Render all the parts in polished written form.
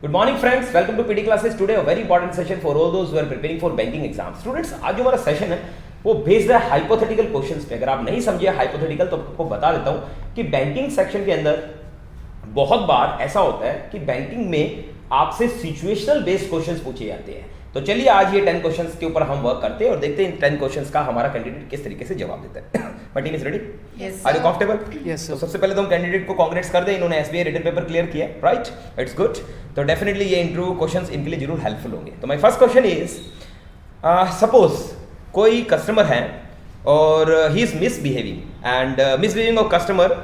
Good morning friends, welcome to PD classes. Today a very important session for all those who are preparing for banking exams. Students, आज जो हमारा session है वो based है hypothetical questions पे. अगर आप नहीं समझे हाइपोथेटिकल तो आपको बता देता हूँ कि बैंकिंग सेक्शन के अंदर बहुत बार ऐसा होता है कि बैंकिंग में आपसे सिचुएशनल बेस्ड क्वेश्चंस पूछे जाते हैं. तो चलिए आज ये 10 क्वेश्चंस के ऊपर हम वर्क करते हैं और देखते हैं इन 10 क्वेश्चंस का हमारा कैंडिडेट किस तरीके से जवाब देता है. My team is ready? Yes, are you sir. Comfortable? Yes, sir. तो सबसे पहले तो हम कैंडिडेट को कांग्रेट्स कर दें, इन्होंने एसबीआई रिटन पेपर क्लियर किया है, राइट? It's good. तो डेफिनेटली ये इंटरव्यू क्वेश्चंस इनके लिए जरूर हेल्पफुल होंगे. तो my first question is, suppose कोई कस्टमर है और he is misbehaving and misbehaving of customer.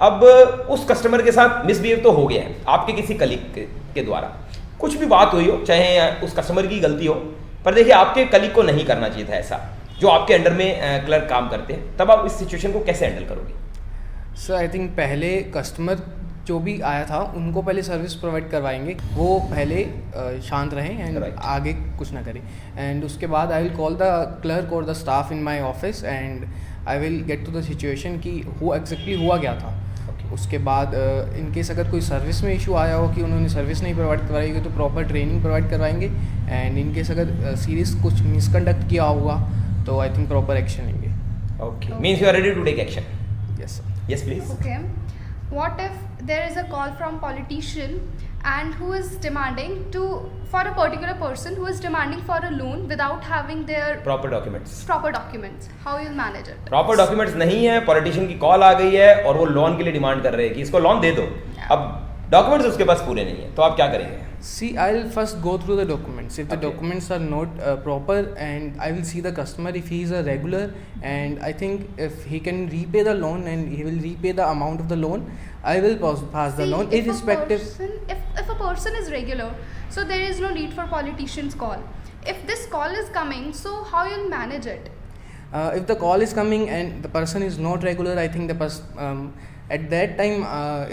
अब उस कस्टमर के साथ मिसबिहेव तो हो गया है आपके किसी कलीग के द्वारा, कुछ भी बात हुई हो, चाहे उस कस्टमर की गलती हो, पर देखिए आपके कलीग को नहीं करना चाहिए था ऐसा, जो आपके अंडर में क्लर्क काम करते हैं. तब आप इस सिचुएशन को कैसे हैंडल करोगे? सर आई थिंक पहले कस्टमर जो भी आया था उनको पहले सर्विस प्रोवाइड करवाएंगे, वो पहले शांत रहें एंड Right. आगे कुछ ना करें. एंड उसके बाद I will call the clerk और the staff in my office and I will get to the situation कि वो एग्जैक्टली हुआ क्या था. उसके बाद इनकेस अगर कोई सर्विस में इशू आया हो कि उन्होंने सर्विस नहीं प्रोवाइड करवाई होगी तो प्रॉपर ट्रेनिंग प्रोवाइड करवाएंगे. एंड इनकेस अगर सीरियस कुछ मिसकंडक्ट किया होगा तो आई थिंक प्रॉपर एक्शन लेंगे. Okay, means you are ready to take action. Yes sir. Yes please. Okay. What if there is a call from politician and who is demanding for a particular person who is demanding for a loan without having their proper documents. proper documents? How you'll manage it? Proper documents नहीं है, politician की call आ गई है और वो loan के लिए demand कर रहे हैं कि इसको लोन दे दो. अब डॉक्यूमेंट्स उसके पास पूरे नहीं है, तो आप क्या करेंगे? See, I'll first go through the documents. If the Okay. documents are not proper, and I will see the customer if he is a regular, and I think if he can repay the loan and he will repay the amount of the loan, I will pass the See, loan irrespective. if a person is regular, so there is no need for politician's call. If this call is coming, so how you'll manage it? If the call is coming and the person is not regular, I think at that time,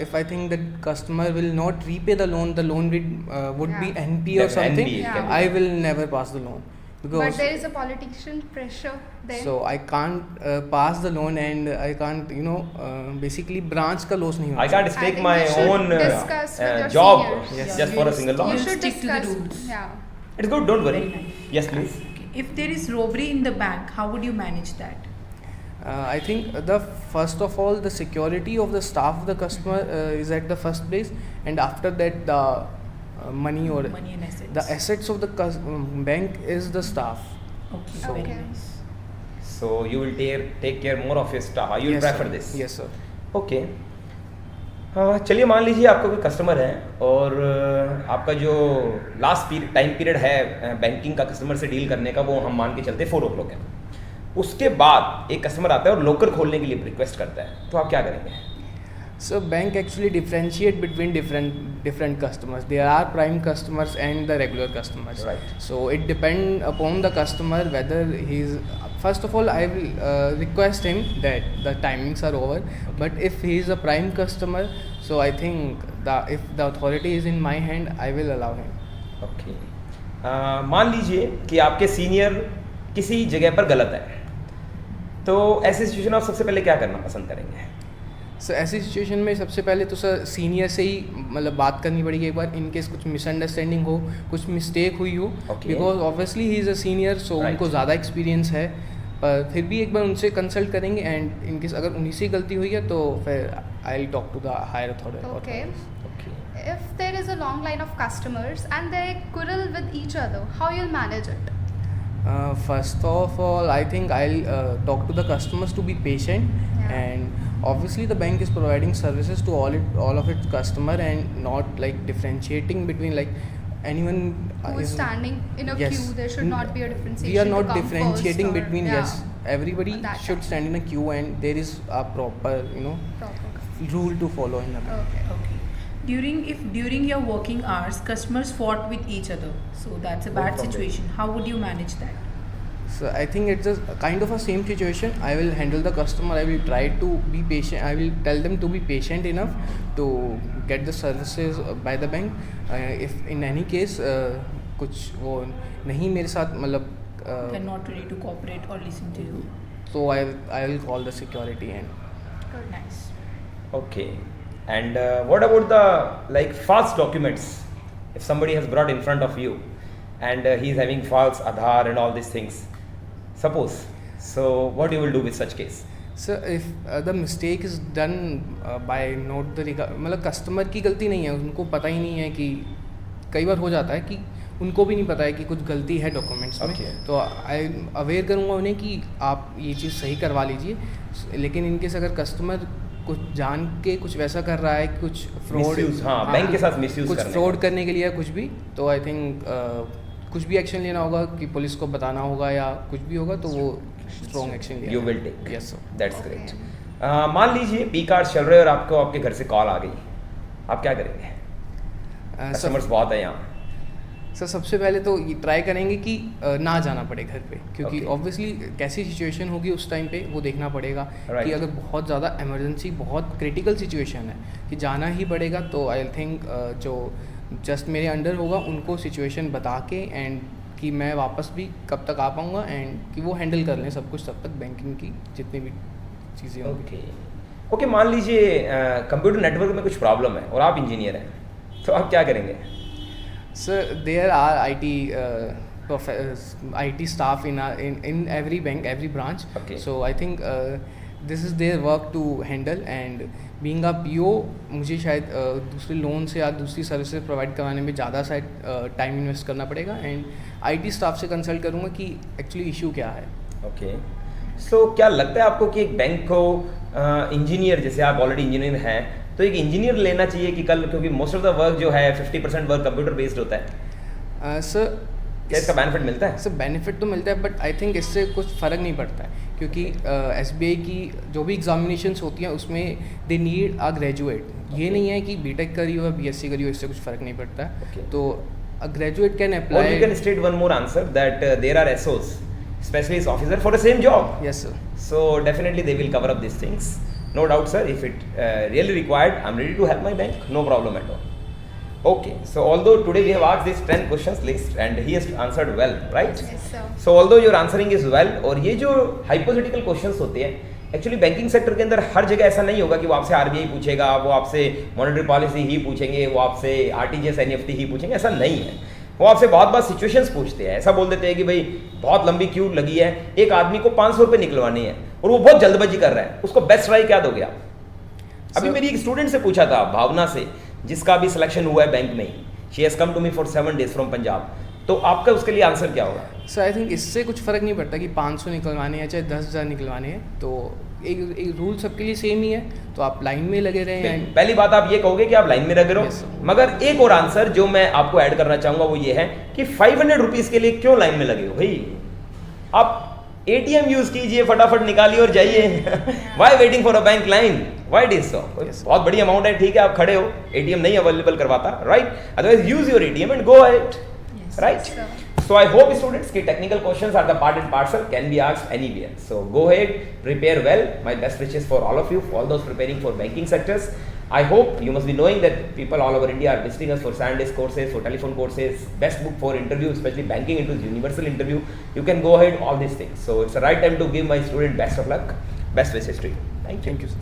if I think the customer will not repay the loan would be Yeah. NP or something. NP, Yeah. I will never pass the loan But because. there is a politician pressure there. So I can't pass the loan and I can't basically branch का loss नहीं I होना. can't I stake think my you should own discuss with your job seniors. Yes. just for a single You loan. should stick to the discuss. rules. Yeah. It's good, don't worry. Very nice. Yes please. Okay. If there is robbery in the bank, how would you manage that? I think the first of all the security of the staff of the customer is at the first place, and after that the money or Money and assets. the assets of the bank is the staff. Okay. So- Very Okay. nice. So you will take care more of your staff. You will Yes, prefer sir. this. Yes sir. Okay. चलिए मान लीजिए आपका कोई customer है और आपका जो last time period है बैंकिंग का कस्टमर से डील करने का, वो हम मान के चलते 4 o'clock है. उसके बाद एक कस्टमर आता है और लोकर खोलने के लिए रिक्वेस्ट करता है, तो आप क्या करेंगे? So bank actually differentiate between different customers. There are prime customers and the regular customers. Right. So it depend upon the customer whether he's. First of all, I will request him that the timings are over. But if he is a prime customer, so I think if the authority is in my hand, I will allow him. Okay. मान लीजिए कि आपके senior किसी जगह पर गलत है, तो ऐसी सिचुएशन आप सबसे पहले क्या करना पसंद करेंगे? सर ऐसी सिचुएशन में सबसे पहले तो सर सीनियर से ही मतलब बात करनी पड़ेगी एक बार, इनकेस कुछ मिसअंडरस्टैंडिंग हो, कुछ मिस्टेक हुई हो, Okay. Because obviously he is a senior, so Right. उनको ज़्यादा एक्सपीरियंस है, पर फिर भी एक बार उनसे कंसल्ट करेंगे एंड इनकेस अगर उन्हीं से गलती हुई है तो फिर I will talk to the higher Okay. Authority. Okay. If there is a long line of customers and they quarrel with each other, how you'll manage it? First of all, I think I'll talk to the customers to be patient, Yeah. and obviously the bank is providing services to all of its customer and not like differentiating between like anyone Who is standing in a Yes. queue? There should not be a differentiation. We are to not come differentiating first or- between yeah, yes. Everybody That should time. stand in a queue and there is a proper proper. rule to follow in the bank. Okay. Okay. During your working hours, customers fought with each other, so that's a No bad problem. situation. How would you manage that? So I think it's a kind of a same situation. I will handle the customer. I will try to be patient. I will tell them to be patient enough to get the services by the bank. If in any case कुछ वो नहीं मेरे साथ मतलब They're not ready to cooperate or listen to you. so I will call the security and Nice. Okay. And what about the like fast documents? if somebody has brought in front of you and he is having false Aadhaar and all these things, suppose, so what you will do with such case? Sir if the mistake is done by note the मतलब customer की गलती नहीं है, उनको पता ही नहीं है कि कई बार हो जाता है कि उनको भी नहीं पता है कि कुछ गलती है डॉक्यूमेंट्स में। Okay. तो आई अवेयर करूँगा उन्हें कि आप ये चीज़ सही करवा लीजिए। लेकिन इनकेस अगर कस्टमर कुछ जान के कुछ वैसा कर रहा है, कुछ फ्रॉड, Misuse, हाँ, बैंक के साथ misuse कुछ करने फ्रॉड का। करने के लिए कुछ भी, तो आई थिंक कुछ भी एक्शन लेना होगा कि पुलिस को बताना होगा या कुछ भी होगा, तो वो स्ट्रॉन्ग एक्शन लिया You will take. Yes sir. That's great. मान लीजिए पी कार्ड चल रहे और आपको आपके घर से कॉल आ गई, आप क्या करेंगे? कस्टमर्स बहुत है यहाँ। सर सबसे पहले तो ये ट्राई करेंगे कि ना जाना पड़े घर पे, क्योंकि Okay. ऑब्वियसली कैसी सिचुएशन होगी उस टाइम पे वो देखना पड़ेगा। Right. कि अगर बहुत ज़्यादा इमरजेंसी, बहुत क्रिटिकल सिचुएशन है कि जाना ही पड़ेगा, तो आई थिंक जो जस्ट मेरे अंडर होगा उनको सिचुएशन बता के एंड कि मैं वापस भी कब तक आ पाऊँगा एंड कि वो हैंडल कर लें सब कुछ, तब तक बैंकिंग की जितनी भी चीज़ें होंगी। ओके, मान लीजिए कंप्यूटर नेटवर्क में कुछ प्रॉब्लम है और आप इंजीनियर हैं, तो आप क्या करेंगे? Sir, there are IT staff in every bank, every branch. Okay. So I think this is their work to handle, and being a PO मुझे शायद दूसरे लोन से या दूसरी सर्विसेज प्रोवाइड करवाने में ज़्यादा शायद टाइम इन्वेस्ट करना पड़ेगा, एंड IT स्टाफ से कंसल्ट करूँगा कि एक्चुअली इशू क्या है। ओके, सो क्या लगता है आपको कि एक बैंक को इंजीनियर, जैसे आप ऑलरेडी इंजीनियर हैं, तो एक इंजीनियर लेना चाहिए कि कल, क्योंकि मोस्ट ऑफ द वर्क जो है 50% वर्क कंप्यूटर बेस्ड होता है, सर क्या इसका बेनिफिट मिलता है? सर बेनिफिट तो मिलता है, बट आई थिंक इससे कुछ फ़र्क नहीं पड़ता है, क्योंकि SBI की जो भी एग्जामिनेशंस होती हैं उसमें दे नीड अ ग्रेजुएट। ये नहीं है कि बीटेक करी हो या BSc करी हो, इससे कुछ फ़र्क नहीं पड़ता है। Okay. तो a graduate can Or you apply. can state one more answer that there are SOs, specialist officer for the same job. Yes sir. So definitely they will cover up these things. No doubt, sir. If it really required, I'm ready to help my bank. No problem at all. Okay. So although today we have asked this 10 questions list and he has answered well, right? Yes, sir. So although your answering is well, और ये जो hypothetical questions होते हैं, actually banking sector के अंदर हर जगह ऐसा नहीं होगा कि वो आपसे RBI पूछेगा, वो आपसे मॉनेटरी पॉलिसी ही पूछेंगे, वो आपसे RTGS NEFT ही पूछेंगे, ऐसा नहीं है। वो आपसे बहुत बार सिचुएशंस पूछते हैं, ऐसा बोल देते हैं कि भाई बहुत लंबी क्यू लगी है, एक आदमी को 500 रुपये निकलवानी है और वो बहुत जल्दबाजी कर रहा है, उसको बेस्ट ट्राई क्या दोगे आप? अभी मेरी एक स्टूडेंट से पूछा था, भावना से, जिसका भी सिलेक्शन हुआ है बैंक में ही, she has come to me for 7 days from Punjab, तो आपका उसके लिए आंसर क्या होगा? सर आई थिंक इससे कुछ फ़र्क नहीं पड़ता कि 500 निकलवाने हैं चाहे 10,000 निकलवाने हैं, तो एक रूल सबके लिए सेम ही है, तो आप लाइन में लगे रहें। एंड पहली बात आप ये कहोगे कि आप लाइन में लगे रहो, Yes, sir. मगर एक और आंसर जो मैं आपको ऐड करना चाहूंगा वो ये है कि 500 रुपीज के लिए क्यों लाइन में लगे हो भाई? आप ATM यूज कीजिए, फटाफट निकालिए और जाइए। Why waiting for a bank line? Why it is so? बहुत बड़ी अमाउंट है, ठीक है, आप खड़े हो, ATM नहीं अवेलेबल करवाता, right? Otherwise use your ATM and go ahead, right? sir. So I hope students कि technical questions are the part and parcel, can be asked anywhere. So go ahead, prepare well. My best wishes for all of you, for all those preparing for banking sectors. I hope you must be knowing that people all over India are visiting us for 7 days courses, for telephone courses, best book for interview, especially banking into universal interview. You can go ahead all these things. So it's the right time to give my student best of luck, best wishes to you. Thank you. Thank you sir.